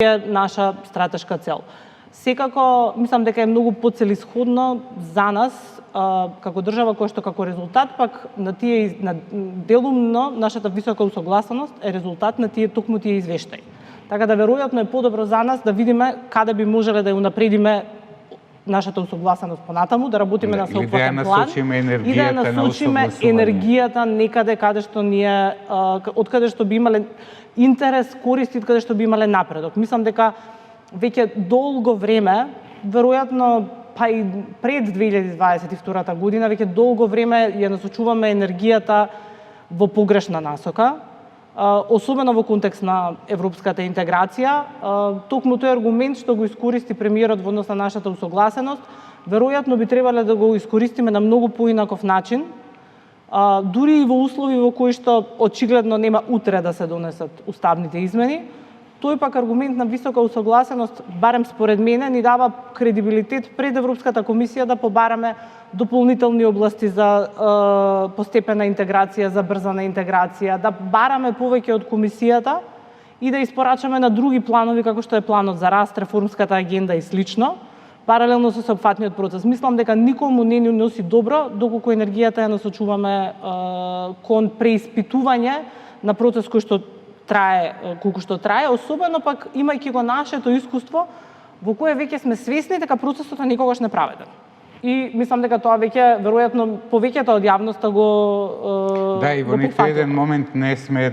е наша стратешка цел. Секако, мислам дека е многу поцелисходно за нас, како држава, која што како резултат пак на делумно нашата висока усогласеност е резултат на токму тие извештаи. Така да веројатно е подобро за нас да видиме каде би можеле да ја унапредиме нашата усогласеност понатаму, да работиме на сеопфатен план и да насочиме енергијата некаде каде што ние, од каде што би имале интерес, користи, каде што би имале напредок. Мислам дека веќе долго време, веројатно па и пред 2022 година, веќе долго време ја насочуваме енергијата во погрешна насока, особено во контекст на европската интеграција. Токму тој аргумент што го искористи премиерот во однос на нашата усогласеност, веројатно би требале да го искористиме на многу поинаков начин, дури и во услови во кои што очигледно нема утре да се донесат уставните измени. Тој пак аргумент на висока усогласеност, барем според мене, ни дава кредибилитет пред Европската комисија да побараме дополнителни области за постепена интеграција, за брзана интеграција, да бараме повеќе од комисијата и да испорачаме на други планови, како што е планот за раст, реформската агенда и слично, паралелно со сеопфатниот процес. Мислам дека никому не ни носи добро доколку енергијата ја насочуваме кон преиспитување на процес кој што трае колку што трае, особено пак имајќи го нашето искуство во кое веќе сме свесни дека процесот е никогаш неправеден. И мислам дека тоа веќе веројатно повеќето од јавноста го Да, и во ниту еден момент не сме